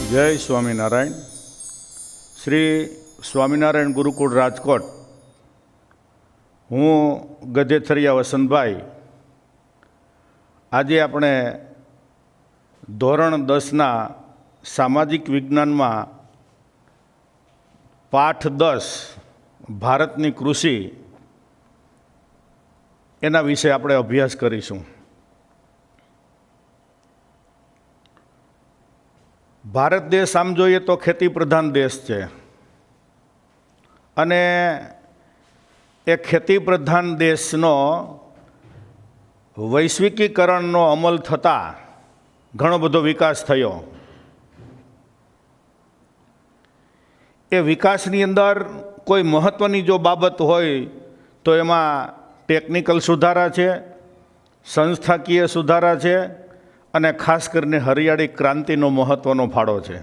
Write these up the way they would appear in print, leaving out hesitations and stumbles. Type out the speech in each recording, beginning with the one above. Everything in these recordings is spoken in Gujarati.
જય સ્વામિનારાયણ. શ્રી સ્વામિનારાયણ ગુરુકુળ રાજકોટ. હું ગધેથરિયા વસંતભાઈ. આજે આપણે ધોરણ 10ના સામાજિક વિજ્ઞાનમાં પાઠ 10 ભારતની કૃષિ એના વિશે આપણે અભ્યાસ કરીશું. ભારત દેશ આમ જોઈએ તો ખેતી પ્રધાન દેશ છે અને એ ખેતી પ્રધાન દેશનો વૈશ્વિકીકરણનો અમલ થતાં ઘણો બધો વિકાસ થયો. એ વિકાસની અંદર કોઈ મહત્ત્વની જો બાબત હોય તો એમાં ટેકનિકલ સુધારા છે, સંસ્થાકીય સુધારા છે અને ખાસ કરીને હરિયાળી ક્રાંતિનો મહત્ત્વનો ફાળો છે.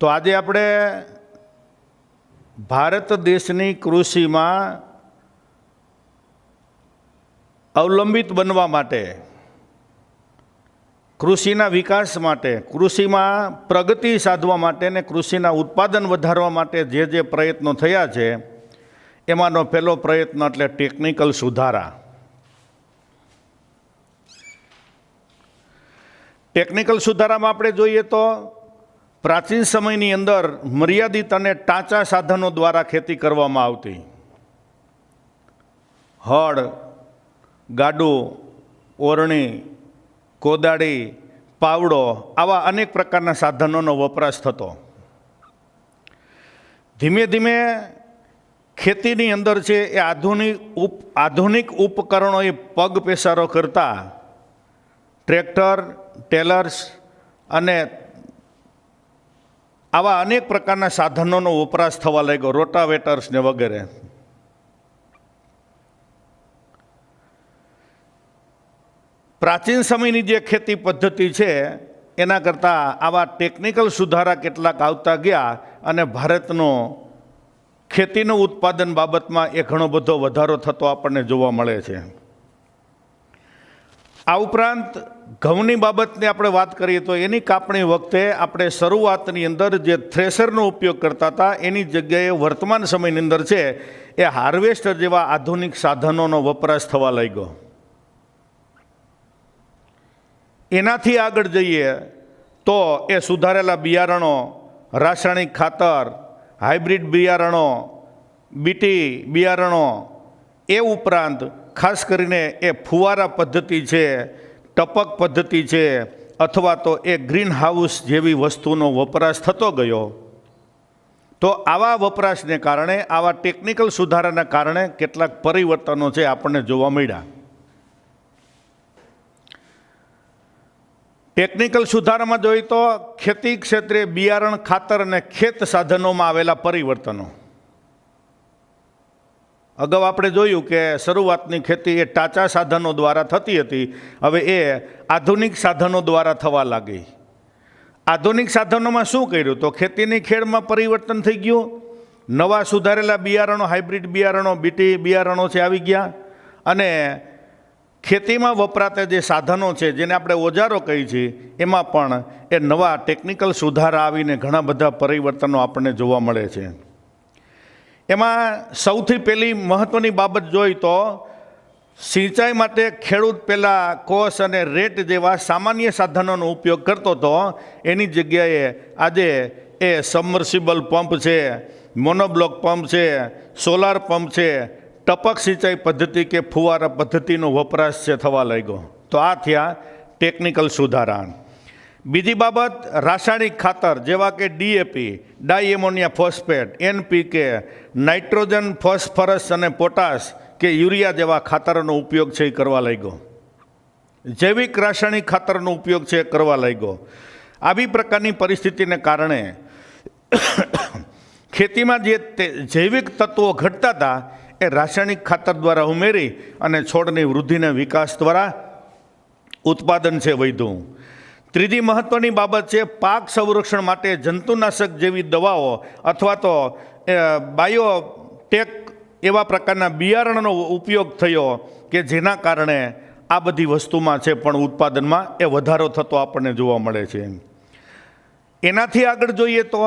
તો આજે આપણે ભારત દેશની કૃષિમાં અવલંબિત બનવા માટે, કૃષિના વિકાસ માટે, કૃષિમાં પ્રગતિ સાધવા માટે અને કૃષિના ઉત્પાદન વધારવા માટે જે પ્રયત્નો થયા છે એમાંનો પહેલો પ્રયત્ન એટલે ટેકનિકલ સુધારા. ટેકનિકલ સુધારામાં આપણે જોઈએ તો પ્રાચીન સમયની અંદર મર્યાદિત અને ટાંચા સાધનો દ્વારા ખેતી કરવામાં આવતી. હળ, ગાડું, ઓરણી, કોદાળી, પાવડો આવા અનેક પ્રકારના સાધનોનો વપરાશ થતો. ધીમે ધીમે ખેતીની અંદર છે એ આધુનિક ઉપકરણોએ પગ પેસારો કરતા ટ્રેક્ટર, ટેલર્સ અને આવા અનેક પ્રકારના સાધનોનો વપરાશ થવા લાગ્યો, રોટાવેટર્સ ને વગેરે. પ્રાચીન સમયની જે ખેતી પદ્ધતિ છે એના કરતાં આવા ટેકનિકલ સુધારા કેટલાક આવતા ગયા અને ભારતનો ખેતીનું ઉત્પાદન બાબતમાં એ ઘણો બધો વધારો થતો આપણને જોવા મળે છે. આ ઉપરાંત ઘઉંની બાબતની આપણે વાત કરીએ તો એની કાપણી વખતે આપણે શરૂઆતની અંદર જે થ્રેશરનો ઉપયોગ કરતા હતા એની જગ્યાએ વર્તમાન સમયની અંદર છે એ હાર્વેસ્ટર જેવા આધુનિક સાધનોનો વપરાશ થવા લાગ્યો. એનાથી આગળ જઈએ તો એ સુધારેલા બિયારણો, રાસાયણિક ખાતર, હાઇબ્રિડ બિયારણો, બીટી બિયારણો, એ ઉપરાંત ખાસ કરીને એ ફુવારા પદ્ધતિ છે, ટપક પદ્ધતિ છે અથવા તો એ ગ્રીન હાઉસ જેવી વસ્તુનો વપરાશ થતો ગયો. તો આવા વપરાશને કારણે, આવા ટેકનિકલ સુધારાના કારણે કેટલાક પરિવર્તનો છે આપણને જોવા મળ્યા. ટેકનિકલ સુધારામાં જોઈએ તો ખેતી ક્ષેત્રે બિયારણ, ખાતર અને ખેત સાધનોમાં આવેલા પરિવર્તનો. અગાઉ આપણે જોયું કે શરૂઆતની ખેતી એ ટાંચા સાધનો દ્વારા થતી હતી, હવે એ આધુનિક સાધનો દ્વારા થવા લાગી. આધુનિક સાધનોમાં શું કર્યું તો ખેતીની ખેડમાં પરિવર્તન થઈ ગયું. નવા સુધારેલા બિયારણો, હાઇબ્રિડ બિયારણો, બીટી બિયારણો છે આવી ગયા અને ખેતીમાં વપરાતા જે સાધનો છે જેને આપણે ઓજારો કહીએ છીએ એમાં પણ એ નવા ટેકનિકલ સુધારા આવીને ઘણા બધા પરિવર્તનો આપણને જોવા મળે છે. એમાં સૌથી પહેલી મહત્ત્વની બાબત જોઈ તો સિંચાઈ માટે ખેડૂત પહેલાં કોસ અને રેટ જેવા સામાન્ય સાધનોનો ઉપયોગ કરતો હતો. એની જગ્યાએ આજે એ સબમર્સિબલ પંપ છે, મોનોબ્લોક પંપ છે, સોલાર પંપ છે, ટપક સિંચાઈ પદ્ધતિ કે ફુવારા પદ્ધતિનો વપરાશ છે થવા લાગ્યો. તો આ થયા ટેકનિકલ સુધારા. બીજી બાબત રાસાયણિક ખાતર જેવા કે DAP, di ammonia phosphate, NPK, nitrogen, phosphorus અને પોટાશ કે યુરિયા જેવા ખાતરોનો ઉપયોગ છે એ કરવા લાગ્યો. જૈવિક રાસાયણિક ખાતરનો ઉપયોગ છે એ કરવા લાગ્યો. આવી પ્રકારની પરિસ્થિતિને કારણે ખેતીમાં જે જૈવિક તત્વો ઘટતા હતા એ રાસાયણિક ખાતર દ્વારા ઉમેરી અને છોડની વૃદ્ધિને વિકાસ દ્વારા ઉત્પાદન છે વધ્યું. ત્રીજી મહત્ત્વની બાબત છે પાક સંરક્ષણ માટે જંતુનાશક જેવી દવાઓ અથવા તો બાયોટેક એવા પ્રકારના બિયારણનો ઉપયોગ થયો કે જેના કારણે આ બધી વસ્તુમાં છે પણ ઉત્પાદનમાં એ વધારો થતો આપણને જોવા મળે છે. એનાથી આગળ જોઈએ તો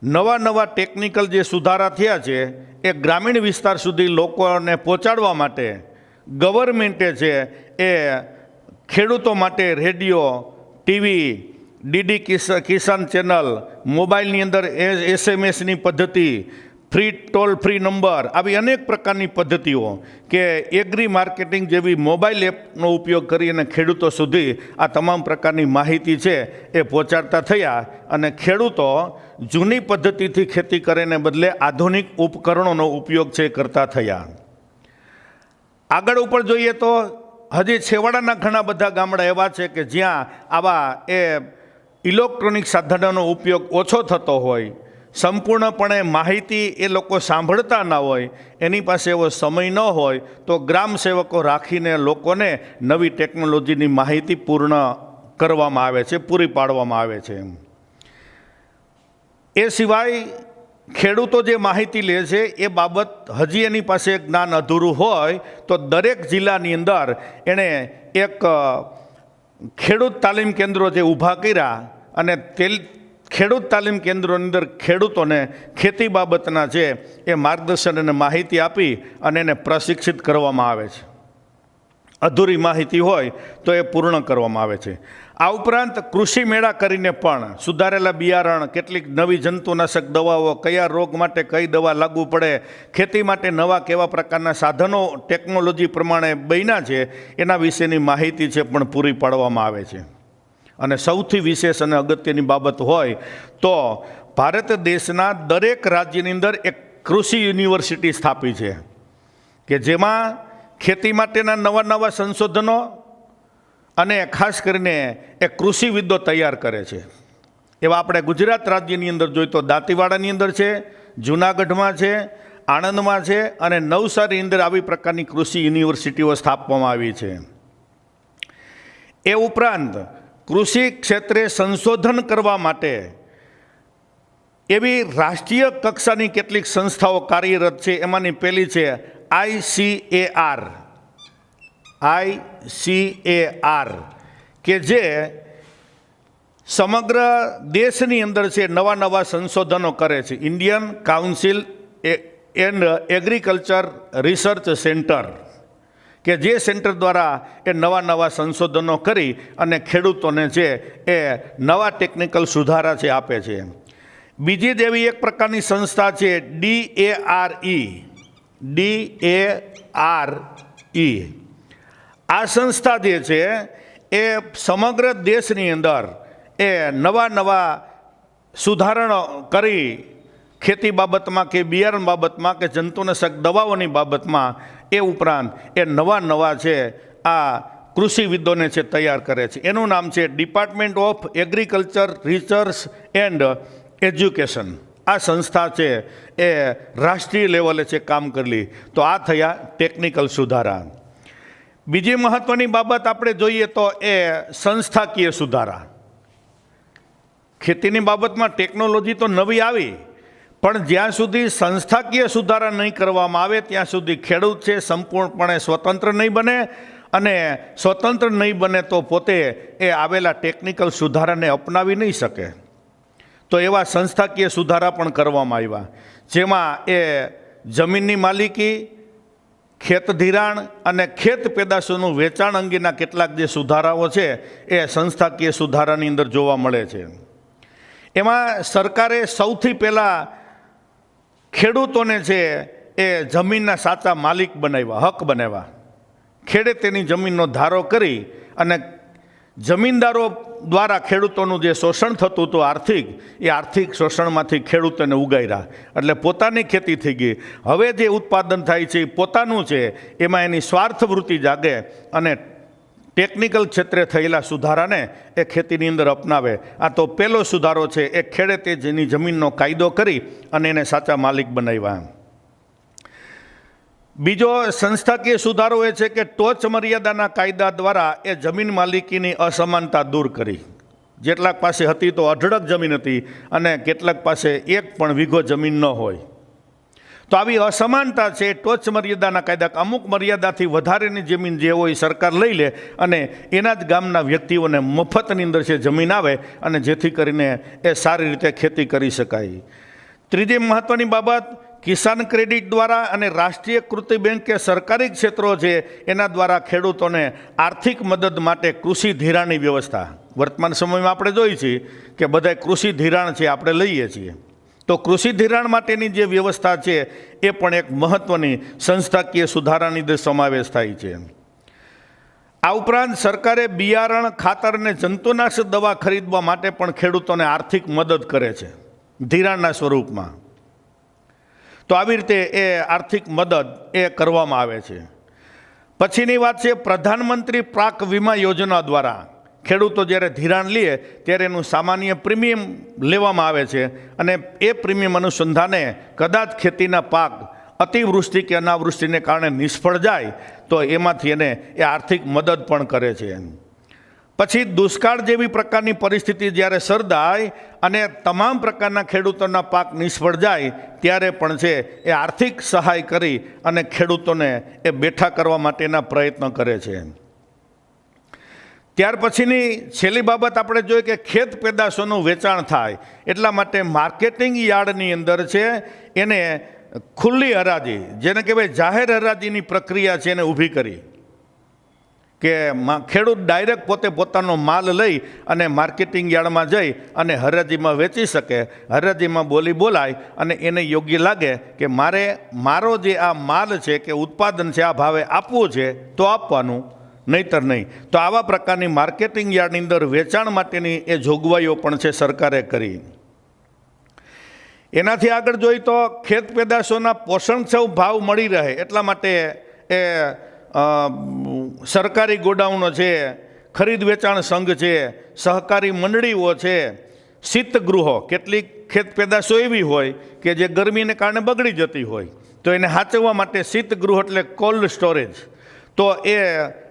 નવા નવા ટેકનિકલ જે સુધારા થયા છે એ ગ્રામીણ વિસ્તાર સુધી લોકોને પહોંચાડવા માટે ગવર્મેન્ટે છે એ ખેડૂતો માટે રેડિયો, ટીવી, ડીડી કિસાન ચેનલ, મોબાઈલની અંદર SMS-ની પદ્ધતિ, ટોલ ફ્રી નંબર, આવી અનેક પ્રકારની પદ્ધતિઓ કે એગ્રી માર્કેટિંગ જેવી મોબાઈલ એપનો ઉપયોગ કરી અને ખેડૂતો સુધી આ તમામ પ્રકારની માહિતી છે એ પહોંચાડતા થયા અને ખેડૂતો જૂની પદ્ધતિથી ખેતી કરેને બદલે આધુનિક ઉપકરણોનો ઉપયોગ છે કરતા થયા. આગળ ઉપર જોઈએ તો હજી છેવાડાના ઘણા બધા ગામડા એવા છે કે જ્યાં આવા ઇલેક્ટ્રોનિક સાધનોનો ઉપયોગ ઓછો થતો હોય, સંપૂર્ણપણે માહિતી એ લોકો સાંભળતા ના હોય, એની પાસે એવો સમય ન હોય તો ગ્રામ સેવકો રાખીને લોકોને નવી ટેકનોલોજીની માહિતી પૂર્ણ કરવામાં આવે છે, પૂરી પાડવામાં આવે છે. એ સિવાય ખેડૂતો જે માહિતી લે છે એ બાબત હજી એની પાસે જ્ઞાન અધૂરું હોય તો દરેક જિલ્લાની અંદર એણે એક ખેડૂત તાલીમ કેન્દ્રો જે ઊભા કર્યા અને ખેડૂત તાલીમ કેન્દ્રોની અંદર ખેડૂતોને ખેતી બાબતના છે એ માર્ગદર્શન અને માહિતી આપી અને એને પ્રશિક્ષિત કરવામાં આવે છે. અધૂરી માહિતી હોય તો એ પૂર્ણ કરવામાં આવે છે. આ ઉપરાંત કૃષિ મેળા કરીને પણ સુધારેલા બિયારણ, કેટલીક નવી જંતુનાશક દવાઓ, કયા રોગ માટે કઈ દવા લાગુ પડે, ખેતી માટે નવા કેવા પ્રકારના સાધનો ટેકનોલોજી પ્રમાણે બન્યા છે એના વિશેની માહિતી છે પણ પૂરી પાડવામાં આવે છે. અને સૌથી વિશેષ અને અગત્યની બાબત હોય તો ભારત દેશના દરેક રાજ્યની અંદર એક કૃષિ યુનિવર્સિટી સ્થાપી છે કે જેમાં ખેતી માટેના નવા નવા સંશોધનો અને ખાસ કરીને એ કૃષિવિદો તૈયાર કરે છે. એવા આપણે ગુજરાત રાજ્યની અંદર જોઈએ તો દાંતીવાડાની અંદર છે, જૂનાગઢમાં છે, આણંદમાં છે અને નવસારીની અંદર આવી પ્રકારની કૃષિ યુનિવર્સિટીઓ સ્થાપવામાં આવી છે. એ ઉપરાંત કૃષિ ક્ષેત્રે સંશોધન કરવા માટે એવી રાષ્ટ્રીય કક્ષાની કેટલીક સંસ્થાઓ કાર્યરત છે. એમાંની પહેલી છે ICAR કે જે સમગ્ર દેશની અંદર છે નવા નવા સંશોધનો કરે છે. Indian council and agriculture research centre કે જે સેન્ટર દ્વારા એ નવા નવા સંશોધનો કરી અને ખેડૂતોને છે એ નવા ટેકનિકલ સુધારા છે આપે છે. બીજી જ એવી એક પ્રકારની સંસ્થા છે DARE. આ સંસ્થા જે છે એ સમગ્ર દેશની અંદર એ નવા નવા સુધારણો કરી ખેતી બાબતમાં કે બિયારણ બાબતમાં કે જંતુનાશક દવાઓની બાબતમાં એ ઉપરાંત એ નવા નવા છે આ કૃષિવિદોને છે તૈયાર કરે છે. એનું નામ છે department of agriculture research and education. આ સંસ્થા છે એ રાષ્ટ્રીય લેવલે છે કામ કરેલી. તો આ થયા ટેકનિકલ સુધારા. બીજી મહત્વની બાબત આપણે જોઈએ તો એ સંસ્થાકીય સુધારા. ખેતીની બાબતમાં ટેકનોલોજી તો નવી આવી, પણ જ્યાં સુધી સંસ્થાકીય સુધારા નહીં કરવામાં આવે ત્યાં સુધી ખેડૂત છે સંપૂર્ણપણે સ્વતંત્ર નહીં બને, અને સ્વતંત્ર નહીં બને તો પોતે એ આવેલા ટેકનિકલ સુધારાને અપનાવી નહીં શકે. તો એવા સંસ્થાકીય સુધારા પણ કરવામાં આવ્યા, જેમાં એ જમીનની માલિકી, ખેત ધિરાણ અને ખેત પેદાશોનું વેચાણ અંગેના કેટલાક જે સુધારાઓ છે એ સંસ્થાકીય સુધારાની અંદર જોવા મળે છે. એમાં સરકારે સૌથી પહેલાં ખેડૂતોને છે એ જમીનના સાચા માલિક બનાવ્યા, હક બનાવ્યા. ખેડે તેની જમીનનો ધારો કરી અને જમીનદારો દ્વારા ખેડૂતોનું જે શોષણ થતું હતું આર્થિક શોષણમાંથી ખેડૂતોને ઉગાર્યા, એટલે પોતાની ખેતી થઈ ગઈ. હવે જે ઉત્પાદન થાય છે એ પોતાનું છે, એમાં એની સ્વાર્થ વૃત્તિ જાગે અને ટેકનિકલ ક્ષેત્રે થયેલા સુધારાને એ ખેતીની અંદર અપનાવે. આ તો પહેલો સુધારો છે, એ ખેડે તે જેની જમીનનો કાયદો કરી અને એને સાચા માલિક બનાવ્યા. બીજો સંસ્થાકીય સુધારો એ છે કે ટોચ મર્યાદાના કાયદા દ્વારા એ જમીન માલિકીની અસમાનતા દૂર કરી. જેટલાક પાસે હતી તો અઢળક જમીન હતી અને કેટલાક પાસે એક પણ વીઘો જમીન ન હોય. તો આવી અસમાનતા છે, ટોચ મર્યાદાના કાયદા, અમુક મર્યાદાથી વધારેની જમીન જે હોય સરકાર લઈ લે અને એના જ ગામના વ્યક્તિઓને મફતની અંદર છે જમીન આવે અને જેથી કરીને એ સારી રીતે ખેતી કરી શકાય. ત્રીજી મહત્ત્વની બાબત, કિસાન ક્રેડિટ દ્વારા અને રાષ્ટ્રીય કૃષિ બેંક કે સરકારી ક્ષેત્રો છે એના દ્વારા ખેડૂતોને આર્થિક મદદ માટે કૃષિ ધિરાણની વ્યવસ્થા. વર્તમાન સમયમાં આપણે જોઈએ છીએ કે બધા કૃષિ ધિરાણ છે આપણે લઈએ છીએ, તો કૃષિ ધિરાણ માટેની જે વ્યવસ્થા છે એ પણ એક મહત્ત્વની સંસ્થાકીય સુધારાની અંદર સમાવેશ થાય છે. આ ઉપરાંત સરકારે બિયારણ, ખાતર અને જંતુનાશક દવા ખરીદવા માટે પણ ખેડૂતોને આર્થિક મદદ કરે છે ધિરાણના સ્વરૂપમાં. તો આવી રીતે એ આર્થિક મદદ એ કરવામાં આવે છે. પછીની વાત છે પ્રધાનમંત્રી પાક વીમા યોજના દ્વારા ખેડૂતો જ્યારે ધિરાણ લે ત્યારે એનું સામાન્ય પ્રીમિયમ લેવામાં આવે છે અને એ પ્રીમિયમ અનુસંધાને કદાચ ખેતીના પાક અતિવૃષ્ટિ કે અનાવૃષ્ટિને કારણે નિષ્ફળ જાય તો એમાંથી એને એ આર્થિક મદદ પણ કરે છે. પછી દુષ્કાળ જેવી પ્રકારની પરિસ્થિતિ જ્યારે સર્જાય અને તમામ પ્રકારના ખેડૂતોના પાક નિષ્ફળ જાય ત્યારે પણ છે એ આર્થિક સહાય કરી અને ખેડૂતોને એ બેઠા કરવા માટેના પ્રયત્ન કરે છે. ત્યાર પછીની છેલ્લી બાબત આપણે જોઈએ કે ખેત પેદાશોનું વેચાણ થાય એટલા માટે માર્કેટિંગ યાર્ડની અંદર છે એને ખુલ્લી હરાજી, જેને કહેવાય જાહેર હરાજીની પ્રક્રિયા છે એને ઊભી કરી કે ખેડૂત ડાયરેક્ટ પોતે પોતાનો માલ લઈ અને માર્કેટિંગ યાર્ડમાં જઈ અને હરાજીમાં વેચી શકે. હરાજીમાં બોલી બોલાય અને એને યોગ્ય લાગે કે મારો જે આ માલ છે કે ઉત્પાદન છે આ ભાવે આપવું છે તો આપવાનું, નહીતર નહીં. તો આવા પ્રકારની માર્કેટિંગ યાર્ડની અંદર વેચાણ માટેની એ જોગવાઈઓ પણ છે સરકારે કરી. એનાથી આગળ જોઈએ તો ખેત પેદાશોના પોષણક્ષમ ભાવ મળી રહે એટલા માટે એ સરકારી ગોડાઉનો છે, ખરીદ વેચાણ સંઘ છે, સહકારી મંડળીઓ છે, શીતગૃહો, કેટલીક ખેત પેદાશો એવી હોય કે જે ગરમીને કારણે બગડી જતી હોય તો એને સાચવવા માટે શીતગૃહ એટલે કોલ્ડ સ્ટોરેજ, તો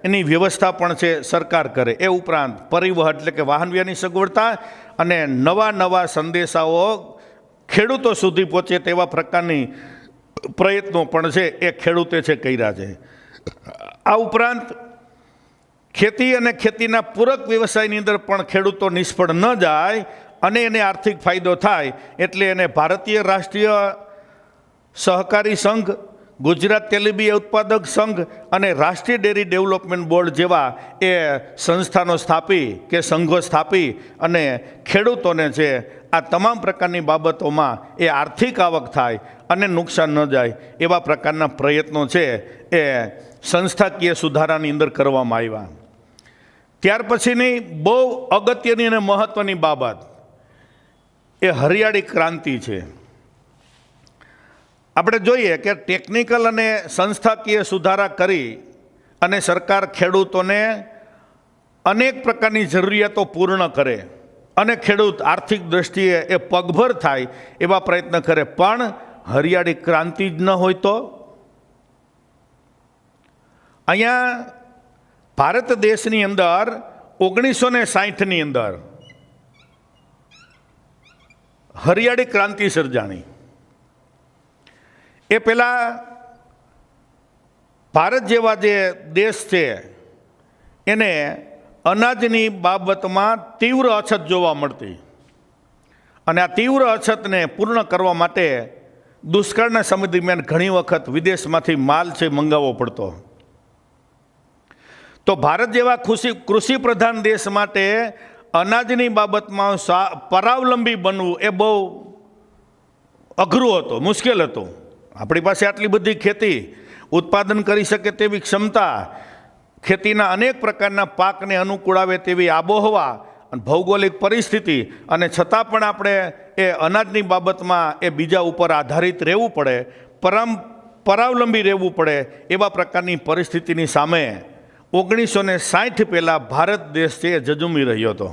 એની વ્યવસ્થા પણ છે સરકાર કરે. એ ઉપરાંત પરિવહન એટલે કે વાહન વ્યવહારની સગવડતા અને નવા સંદેશાઓ ખેડૂતો સુધી પહોંચે તેવા પ્રકારની પ્રયત્નો પણ છે એ ખેડૂતે છે કર્યા છે. આ ઉપરાંત ખેતી અને ખેતીના પૂરક વ્યવસાયની અંદર પણ ખેડૂતો નિષ્ફળ ન જાય અને એને આર્થિક ફાયદો થાય એટલે એને ભારતીય રાષ્ટ્રીય સહકારી સંઘ, ગુજરાત તેલીબિયા ઉત્પાદક સંઘ અને રાષ્ટ્રીય ડેરી ડેવલપમેન્ટ બોર્ડ જેવા એ સંસ્થાનો સ્થાપી કે સંઘો સ્થાપી અને ખેડૂતોને છે આ તમામ પ્રકારની બાબતોમાં એ આર્થિક આવક થાય અને નુકસાન ન જાય એવા પ્રકારના પ્રયત્નો છે એ સંસ્થાકીય સુધારાની અંદર કરવામાં આવ્યા. ત્યાર પછીની બહુ અગત્યની અને મહત્ત્વની બાબત એ હરિયાળી ક્રાંતિ છે. આપણે જોઈએ કે ટેકનિકલ અને સંસ્થાકીય સુધારા કરી અને સરકાર ખેડૂતોને અનેક પ્રકારની જરૂરિયાતો પૂર્ણ કરે અને ખેડૂત આર્થિક દૃષ્ટિએ એ પગભર થાય એવા પ્રયત્ન કરે. પણ હરિયાળી ક્રાંતિ જ ન હોય તો અહીંયા ભારત દેશની અંદર 1960ની અંદર હરિયાળી ક્રાંતિ સર્જાણી. એ પહેલાં ભારત જેવા જે દેશ છે એને અનાજની બાબતમાં તીવ્ર અછત જોવા મળતી અને આ તીવ્ર અછતને પૂર્ણ કરવા માટે દુષ્કાળના સમય દરમિયાન ઘણી વખત વિદેશમાંથી માલ છે મંગાવવો પડતો. તો ભારત જેવા કૃષિ પ્રધાન દેશ માટે અનાજની બાબતમાં પરાવલંબી બનવું એ બહુ અઘરું હતું, મુશ્કેલ હતું. આપણી પાસે આટલી બધી ખેતી ઉત્પાદન કરી શકે તેવી ક્ષમતા, ખેતીના અનેક પ્રકારના પાકને અનુકૂળ આવે તેવી આબોહવા અને ભૌગોલિક પરિસ્થિતિ, અને છતાં પણ આપણે એ અનાજની બાબતમાં એ બીજા ઉપર આધારિત રહેવું પડે, પરાવલંબી રહેવું પડે એવા પ્રકારની પરિસ્થિતિની સામે 1960 પહેલાં ભારત દેશ છે એ ઝઝૂમી રહ્યો હતો.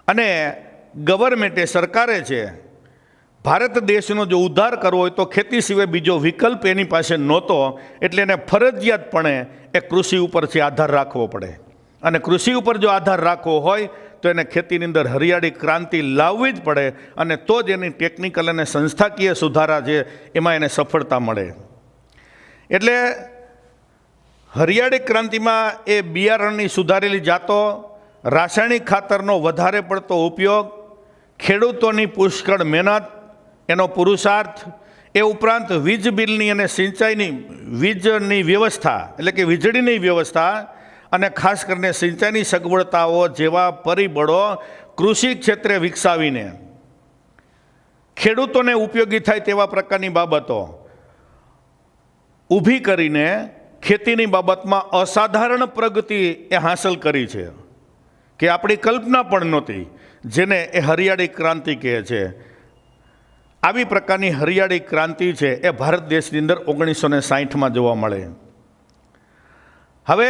અને ગવર્મેન્ટે, સરકારે છે ભારત દેશનો જો ઉદ્ધાર કરવો હોય તો ખેતી સિવાય બીજો વિકલ્પ એની પાસે નહોતો, એટલે એને ફરજિયાતપણે એ કૃષિ ઉપર છે આધાર રાખવો પડે. અને કૃષિ ઉપર જો આધાર રાખવો હોય તો એને ખેતીની અંદર હરિયાળી ક્રાંતિ લાવવી જ પડે, અને તો જ એની ટેકનિકલ અને સંસ્થાકીય સુધારા છે એમાં એને સફળતા મળે. એટલે હરિયાળી ક્રાંતિમાં એ બિયારણની સુધારેલી જાતો, રાસાયણિક ખાતરનો વધારે પડતો ઉપયોગ, ખેડૂતોની પુષ્કળ મહેનત, એનો પુરુષાર્થ, એ ઉપરાંત વીજ બિલની અને સિંચાઈની વીજની વ્યવસ્થા એટલે કે વીજળીની વ્યવસ્થા અને ખાસ કરીને સિંચાઈની સગવડતાઓ જેવા પરિબળો કૃષિ ક્ષેત્રે વિકસાવીને ખેડૂતોને ઉપયોગી થાય તેવા પ્રકારની બાબતો ઊભી કરીને ખેતીની બાબતમાં અસાધારણ પ્રગતિ એ હાંસલ કરી છે કે આપણી કલ્પના પણ નહોતી, જેને એ હરિયાળી ક્રાંતિ કહે છે. આવી પ્રકારની હરિયાળી ક્રાંતિ છે એ ભારત દેશની અંદર 1960માં જોવા મળે. હવે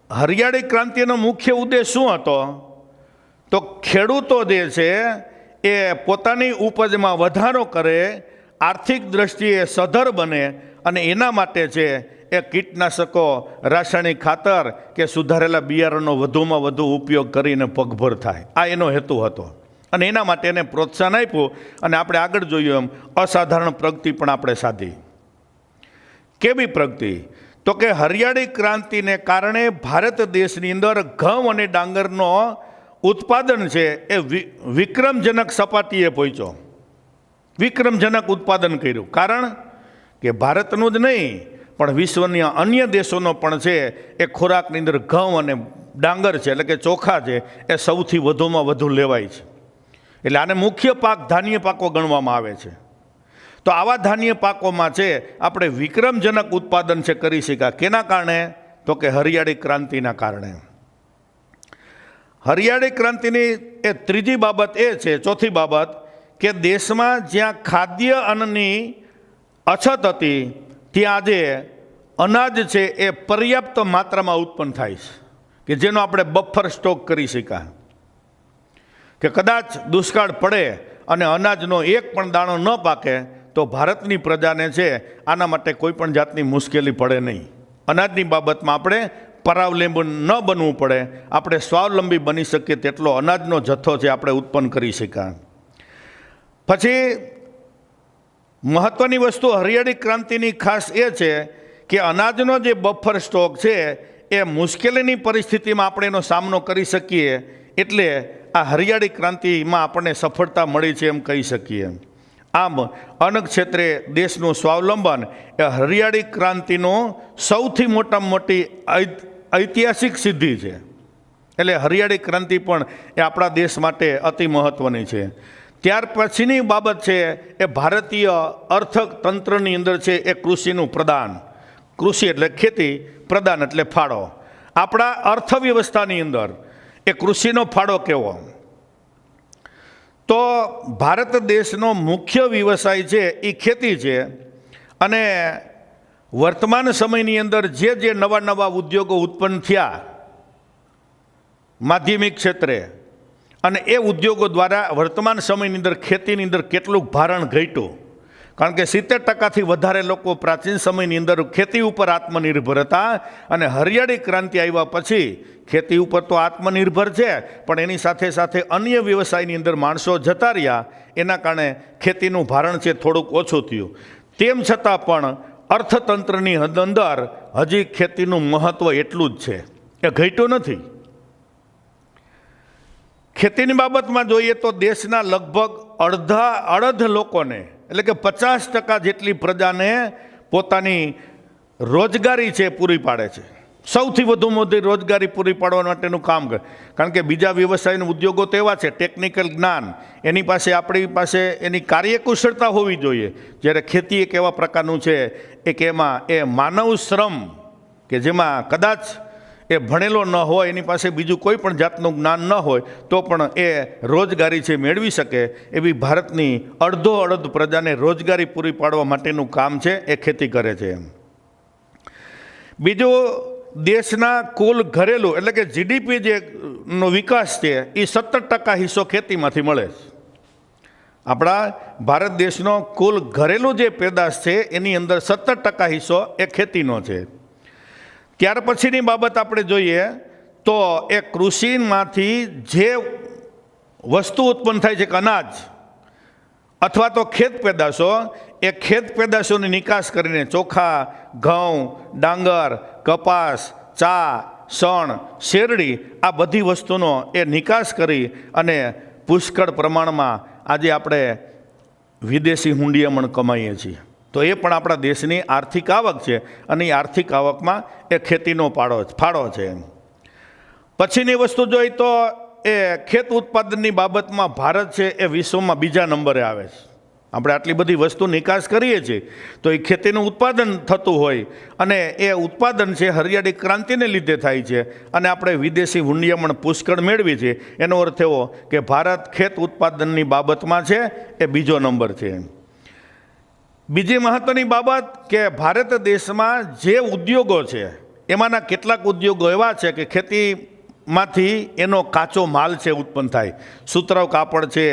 હરિયાળી ક્રાંતિનો મુખ્ય ઉદ્દેશ શું હતો? તો ખેડૂતો જે છે એ પોતાની ઉપજમાં વધારો કરે, આર્થિક દ્રષ્ટિએ સધર બને, અને એના માટે છે એ કીટનાશકો, રાસાયણિક ખાતર કે સુધારેલા બિયારણનો વધુમાં વધુ ઉપયોગ કરીને પગભર થાય. આ એનો હેતુ હતો, અને એના માટે એને પ્રોત્સાહન આપ્યું, અને આપણે આગળ જોયું એમ અસાધારણ પ્રગતિ પણ આપણે સાધી. કેવી પ્રગતિ? તો કે હરિયાળી ક્રાંતિને કારણે ભારત દેશની અંદર ઘઉં અને ડાંગરનો ઉત્પાદન છે એ વિક્રમજનક સપાટીએ પહોંચ્યો. વિક્રમજનક ઉત્પાદન કર્યું. કારણ કે ભારતનું જ નહીં પણ વિશ્વના અન્ય દેશોનો પણ છે એ ખોરાકની અંદર ઘઉં અને ડાંગર છે એટલે કે ચોખા છે એ સૌથી વધુમાં વધુ લેવાય છે. એટલે આને મુખ્ય પાક ધાન્ય પાકો ગણવામાં આવે છે. તો આવા ધાન્ય પાકોમાં છે આપણે વિક્રમજનક ઉત્પાદન છે કરી શક્યા. કેના કારણે? તો કે હરિયાળી ક્રાંતિના કારણે. હરિયાળી ક્રાંતિની એ ત્રીજી બાબત એ છે, ચોથી બાબત, કે દેશમાં જ્યાં ખાદ્ય અન્નની અછત હતી ત્યાં આજે અનાજ છે એ પર્યાપ્ત માત્રામાં ઉત્પન્ન થાય છે કે જેનો આપણે બફર સ્ટોક કરી શક્યા. કે કદાચ દુષ્કાળ પડે અને અનાજનો એક પણ દાણો ન પાકે તો ભારતની પ્રજાને છે આના માટે કોઈ પણ જાતની મુશ્કેલી પડે નહીં. અનાજની બાબતમાં આપણે પરાવલંબી ન બનવું પડે, આપણે સ્વાવલંબી બની શકીએ તેટલો અનાજનો જથ્થો છે આપણે ઉત્પન્ન કરી શક્યા. પછી મહત્ત્વની વસ્તુ હરિયાળી ક્રાંતિની ખાસ એ છે કે અનાજનો જે બફર સ્ટોક છે એ મુશ્કેલીની પરિસ્થિતિમાં આપણે એનો સામનો કરી શકીએ, એટલે આ હરિયાળી ક્રાંતિમાં આપણને સફળતા મળી છે એમ કહી શકીએ. આમ અન્ન ક્ષેત્રે દેશનું સ્વાવલંબન એ હરિયાળી ક્રાંતિનું સૌથી મોટામાં મોટી ઐતિહાસિક સિદ્ધિ છે. એટલે હરિયાળી ક્રાંતિ પણ એ આપણા દેશ માટે અતિ મહત્ત્વની છે. ત્યાર પછીની બાબત છે એ ભારતીય અર્થતંત્રની અંદર છે એ કૃષિનું પ્રદાન. કૃષિ એટલે ખેતી, પ્રદાન એટલે ફાળો. આપણા અર્થવ્યવસ્થાની અંદર એ કૃષિનો ફાળો કેવો? તો ભારત દેશનો મુખ્ય વ્યવસાય છે એ ખેતી છે, અને વર્તમાન સમયની અંદર જે નવા નવા ઉદ્યોગો ઉત્પન્ન થયા માધ્યમિક ક્ષેત્રે, અને એ ઉદ્યોગો દ્વારા વર્તમાન સમયની અંદર ખેતીની અંદર કેટલું ભારણ ઘટ્યું. કારણ કે 70% વધારે લોકો પ્રાચીન સમયની અંદર ખેતી ઉપર આત્મનિર્ભર હતા, અને હરિયાળી ક્રાંતિ આવ્યા પછી ખેતી ઉપર તો આત્મનિર્ભર છે પણ એની સાથે સાથે અન્ય વ્યવસાયની અંદર માણસો જતા રહ્યા, એના કારણે ખેતીનું ભારણ છે થોડુંક ઓછું થયું. તેમ છતાં પણ અર્થતંત્રની અંદર હજી ખેતીનું મહત્ત્વ એટલું જ છે, એ ઘટ્યું નથી. ખેતીની બાબતમાં જોઈએ તો દેશના લગભગ અડધ લોકોને એટલે કે 50% જેટલી પ્રજાને પોતાની રોજગારી છે પૂરી પાડે છે. સૌથી વધુ મોટી રોજગારી પૂરી પાડવા માટેનું કામ કરે. કારણ કે બીજા વ્યવસાયના ઉદ્યોગો તો એવા છે, ટેકનિકલ જ્ઞાન એની પાસે, આપણી પાસે એની કાર્યકુશળતા હોવી જોઈએ. જ્યારે ખેતી એક એવા પ્રકારનું છે એક એમાં એ માનવ શ્રમ કે જેમાં કદાચ એ ભણેલો ન હોય, એની પાસે બીજું કોઈ પણ જાતનું જ્ઞાન ન હોય તો પણ એ રોજગારી છે મેળવી શકે એવી ભારતની અડધ પ્રજાને રોજગારી પૂરી પાડવા માટેનું કામ છે એ ખેતી કરે છે. બીજું, દેશના કુલ ઘરેલું એટલે કે જીડીપી જે નો વિકાસ છે એ 70% હિસ્સો ખેતીમાંથી મળે છે. આપણા ભારત દેશનો કુલ ઘરેલું જે પેદાશ છે એની અંદર 70% હિસ્સો એ ખેતીનો છે. ત્યાર પછીની બાબત આપણે જોઈએ તો એ કૃષિમાંથી જે વસ્તુ ઉત્પન્ન થાય છે કે અનાજ અથવા તો ખેત પેદાશો, એ ખેત પેદાશોની નિકાસ કરીને ચોખા, ઘઉં, ડાંગર, કપાસ, ચા, શણ, શેરડી આ બધી વસ્તુનો એ નિકાસ કરી અને પુષ્કળ પ્રમાણમાં આજે આપણે વિદેશી હુંડિયામણ કમાઈએ છીએ. તો એ પણ આપણા દેશની આર્થિક આવક છે અને એ આર્થિક આવકમાં એ ખેતીનો ફાળો છે. પછીની વસ્તુ જોઈએ તો એ ખેત ઉત્પાદનની બાબતમાં ભારત છે એ વિશ્વમાં બીજા નંબરે આવે છે. આપણે આટલી બધી વસ્તુ નિકાસ કરીએ છીએ તો એ ખેતીનું ઉત્પાદન થતું હોય અને એ ઉત્પાદન છે હરિયાળી ક્રાંતિને લીધે થાય છે અને આપણે વિદેશી હુંડિયામણ પુષ્કળ મેળવી છે. એનો અર્થ એવો કે ભારત ખેત ઉત્પાદનની બાબતમાં છે એ બીજો નંબર છે. બીજી મહત્ત્વની બાબત કે ભારત દેશમાં જે ઉદ્યોગો છે એમાંના કેટલાક ઉદ્યોગો એવા છે કે ખેતીમાંથી એનો કાચો માલ છે ઉત્પન્ન થાય. સુતરાઉ કાપડ છે,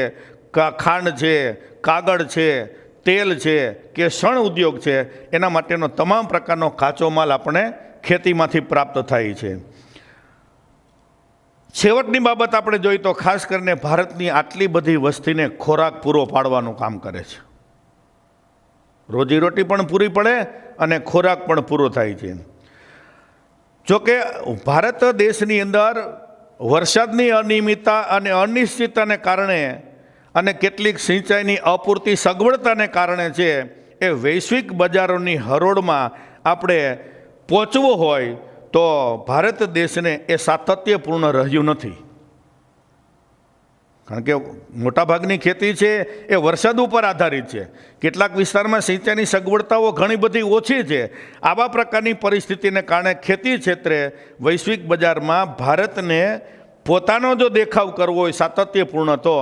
ખાંડ છે, કાગળ છે, તેલ છે કે શણ ઉદ્યોગ છે, એના માટેનો તમામ પ્રકારનો કાચો માલ આપણે ખેતીમાંથી પ્રાપ્ત થાય છે. છેવટની બાબત આપણે જોઈએ તો ખાસ કરીને ભારતની આટલી બધી વસ્તીને ખોરાક પૂરો પાડવાનું કામ કરે છે. રોજીરોટી પણ પૂરી પડે અને ખોરાક પણ પૂરો થાય છે. જોકે ભારત દેશની અંદર વરસાદની અનિયમિતતા અને અનિશ્ચિતતાને કારણે અને કેટલીક સિંચાઈની અપૂરતી સગવડતાને કારણે છે એ વૈશ્વિક બજારોની હરોળમાં આપણે પહોંચવું હોય તો ભારત દેશને એ સાતત્યપૂર્ણ રહ્યું નથી. કારણ કે મોટાભાગની ખેતી છે એ વરસાદ ઉપર આધારિત છે. કેટલાક વિસ્તારમાં સિંચાઈની સગવડતાઓ ઘણી બધી ઓછી છે. આવા પ્રકારની પરિસ્થિતિને કારણે ખેતી ક્ષેત્રે વૈશ્વિક બજારમાં ભારતને પોતાનો જો દેખાવ કરવો હોય સાતત્યપૂર્ણ તો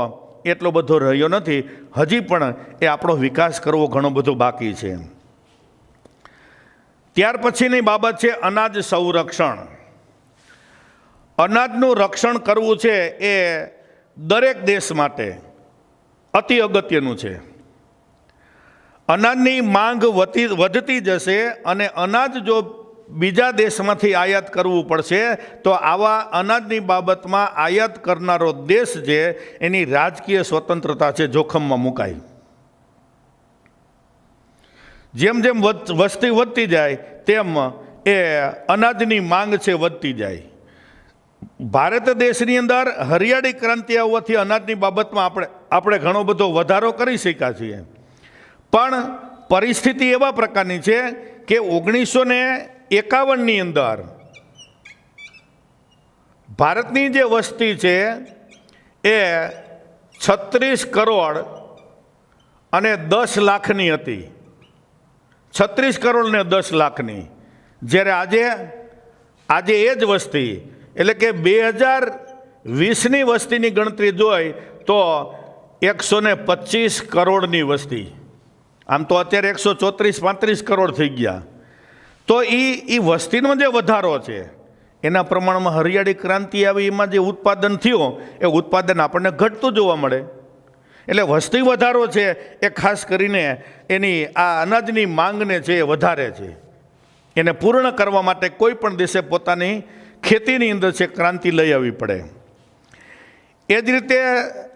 એટલો બધો રહ્યો નથી. હજી પણ એ આપણો વિકાસ કરવો ઘણો બધો બાકી છે. ત્યાર પછીની બાબત છે અનાજ સંરક્ષણ. અનાજનું રક્ષણ કરવું છે એ દરેક દેશ માટે અતિ અગત્યનું છે. અનાજની માંગ વધતી જશે અને અનાજ જો બીજા દેશમાંથી આયાત કરવું પડશે તો આવા અનાજની બાબતમાં આયાત કરનારો દેશ છે એની રાજકીય સ્વતંત્રતા છે જોખમમાં મુકાય. જેમ જેમ વસ્તી વધતી જાય તેમ એ અનાજની માંગ છે વધતી જાય. ભારત દેશની અંદર હરિયાળી ક્રાંતિ આવવાથી અનાજની બાબતમાં આપણે ઘણો બધો વધારો કરી શક્યા છીએ. પણ પરિસ્થિતિ એવા પ્રકારની છે કે 1951ની અંદર ભારતની જે વસ્તી છે એ 36 કરોડ અને 10 લાખની હતી. 36 કરોડ ને 10 લાખની. જ્યારે આજે એ જ વસ્તી એટલે કે 2020ની વસ્તીની ગણતરી જોઈ તો 125 કરોડની વસ્તી. આમ તો અત્યારે 134-35 કરોડ થઈ ગયા. તો એ વસ્તીનો જે વધારો છે એના પ્રમાણમાં હરિયાળી ક્રાંતિ આવી એમાં જે ઉત્પાદન થયું એ ઉત્પાદન આપણને ઘટતું જોવા મળે. એટલે વસ્તી વધારો છે એ ખાસ કરીને એની આ અનાજની માંગને છે એ વધારે છે. એને પૂર્ણ કરવા માટે કોઈ પણ દેશે પોતાની ખેતીની અંદર છે ક્રાંતિ લઈ આવવી પડે. એ જ રીતે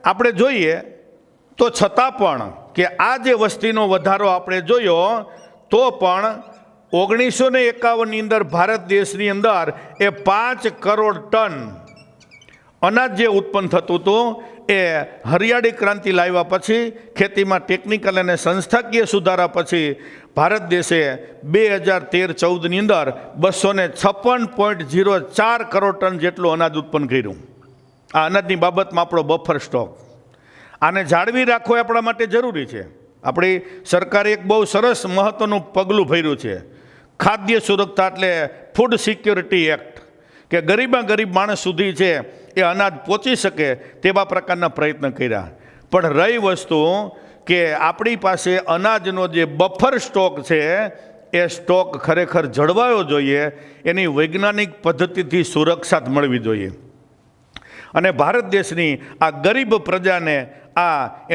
આપણે જોઈએ તો છતાં પણ કે આ જે વસ્તીનો વધારો આપણે જોયો તો પણ 1951ની અંદર ભારત દેશની અંદર એ 5 કરોડ ટન અનાજ જે ઉત્પન્ન થતું હતું એ હરિયાળી ક્રાંતિ લાવ્યા પછી ખેતીમાં ટેકનિકલ અને સંસ્થાકીય સુધારા પછી ભારત દેશે 2013-14ની અંદર 256.04 કરોડ ટન જેટલું અનાજ ઉત્પન્ન કર્યું. આ અનાજની બાબતમાં આપણો બફર સ્ટોક આને જાળવી રાખવો આપણા માટે જરૂરી છે. આપણી સરકારે એક બહુ સરસ મહત્ત્વનું પગલું ભર્યું છે ખાદ્ય સુરક્ષા એટલે ફૂડ સિક્યોરિટી એક્ટ, કે ગરીબમાં ગરીબ માણસ સુધી છે એ અનાજ પહોંચી શકે તેવા પ્રકારના પ્રયત્ન કર્યા. પણ રહી વસ્તુ કે આપણી પાસે અનાજનો જે બફર સ્ટોક છે એ સ્ટોક ખરેખર જળવાયો જોઈએ, એની વૈજ્ઞાનિક પદ્ધતિથી સુરક્ષા મળવી જોઈએ. અને ભારત દેશની આ ગરીબ પ્રજાને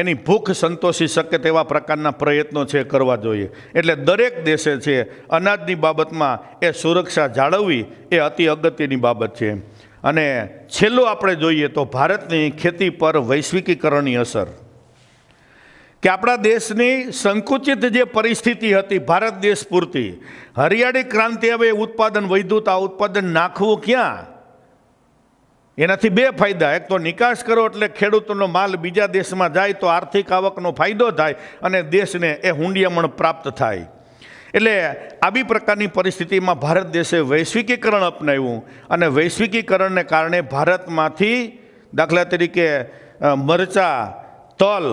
એની ભૂખ સંતોષી શકે તેવા પ્રકારના પ્રયત્નો છે કરવા જોઈએ. એટલે દરેક દેશે છે અનાજની બાબતમાં એ સુરક્ષા જાળવવી એ અતિ અગત્યની બાબત છે. અને છેલ્લું આપણે જોઈએ તો ભારતની ખેતી પર વૈશ્વિકીકરણની અસર, કે આપણા દેશની સંકુચિત જે પરિસ્થિતિ હતી ભારત દેશ પૂરતી, હરિયાળી ક્રાંતિ હવે ઉત્પાદન વધ્યું તો આ ઉત્પાદન નાખવું ક્યાં? એનાથી બે ફાયદા, એક તો નિકાસ કરો એટલે ખેડૂતોનો માલ બીજા દેશમાં જાય તો આર્થિક આવકનો ફાયદો થાય અને દેશને એ હુંડિયામણ પ્રાપ્ત થાય. એટલે આવી પ્રકારની પરિસ્થિતિમાં ભારત દેશે વૈશ્વિકીકરણ અપનાવ્યું અને વૈશ્વિકીકરણને કારણે ભારતમાંથી દાખલા તરીકે મરચાં, તલ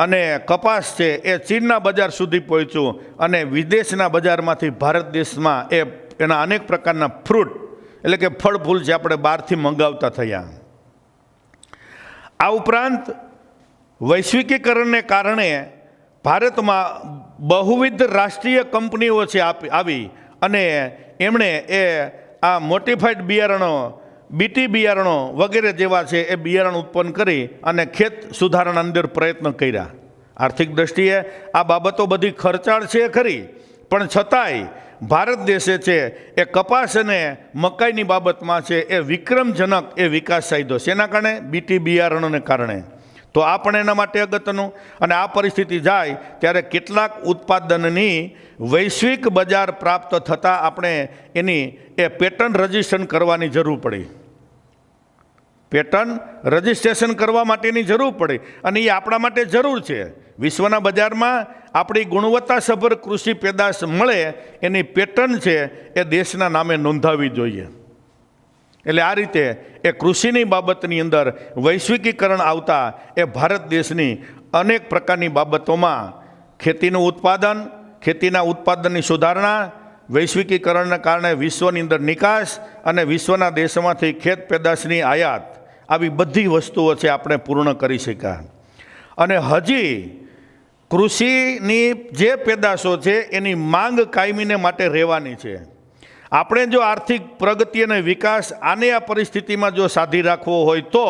અને કપાસ છે એ ચીનના બજાર સુધી પહોંચ્યું અને વિદેશના બજારમાંથી ભારત દેશમાં એના અનેક પ્રકારના ફ્રૂટ એટલે કે ફળ ફૂલ છે આપણે બહારથી મંગાવતા થયા. આ ઉપરાંત વૈશ્વિકીકરણને કારણે ભારતમાં બહુવિધ રાષ્ટ્રીય કંપનીઓ છે આવી અને એમણે આ મોટિફાઈડ બિયારણો, બીટી બિયારણો વગેરે જેવા છે એ બિયારણ ઉત્પન્ન કરી અને ખેત સુધારણા અંદર પ્રયત્ન કર્યા. આર્થિક દ્રષ્ટિએ આ બાબતો બધી ખર્ચાળ છે ખરી, પણ છતાંય ભારત દેશે છે એ કપાસ અને મકાઈની બાબતમાં છે એ વિક્રમજનક એ વિકાસ સાધ્યો. શેના કારણે? બીટી બિયારણોને કારણે. તો આ પણ એના માટે અગત્યનું. અને આ પરિસ્થિતિ જાય ત્યારે કેટલાક ઉત્પાદનની વૈશ્વિક બજાર પ્રાપ્ત થતાં આપણે એની પેટર્ન રજિસ્ટ્રેશન કરવાની જરૂર પડી. પેટર્ન રજિસ્ટ્રેશન કરવા માટેની જરૂર પડી અને એ આપણા માટે જરૂર છે. વિશ્વના બજારમાં આપણી ગુણવત્તાસભર કૃષિ પેદાશ મળે એની પેટર્ન છે એ દેશના નામે નોંધાવવી જોઈએ. એટલે આ રીતે એ કૃષિની બાબતની અંદર વૈશ્વિકીકરણ આવતા એ ભારત દેશની અનેક પ્રકારની બાબતોમાં ખેતીનું ઉત્પાદન, ખેતીના ઉત્પાદનની સુધારણા, વૈશ્વિકીકરણના કારણે વિશ્વની અંદર નિકાસ અને વિશ્વના દેશોમાંથી ખેત પેદાશની આયાત, આવી બધી વસ્તુઓ છે આપણે પૂર્ણ કરી શક્યા. અને હજી કૃષિની જે પેદાશો છે એની માંગ કાયમીને માટે રહેવાની છે. આપણે જો આર્થિક પ્રગતિ અને વિકાસ આને આ પરિસ્થિતિમાં જો સાધી રાખવો હોય તો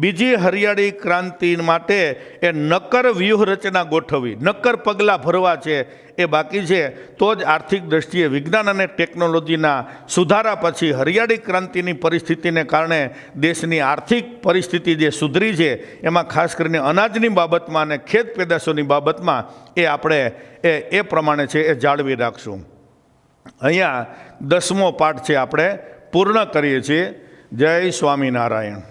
બીજી હરિયાળી ક્રાંતિ માટે એ નક્કર વ્યૂહરચના ગોઠવવી, નક્કર પગલાં ભરવા છે એ બાકી છે. તો જ આર્થિક દ્રષ્ટિએ વિજ્ઞાન અને ટેકનોલોજીના સુધારા પછી હરિયાળી ક્રાંતિની પરિસ્થિતિને કારણે દેશની આર્થિક પરિસ્થિતિ જે સુધરી છે એમાં ખાસ કરીને અનાજની બાબતમાં અને ખેત પેદાશોની બાબતમાં એ આપણે એ પ્રમાણે છે એ જાળવી રાખશું. અહીંયા 10મો પાઠ છે આપણે પૂર્ણ કરીએ છીએ. જય સ્વામિનારાયણ.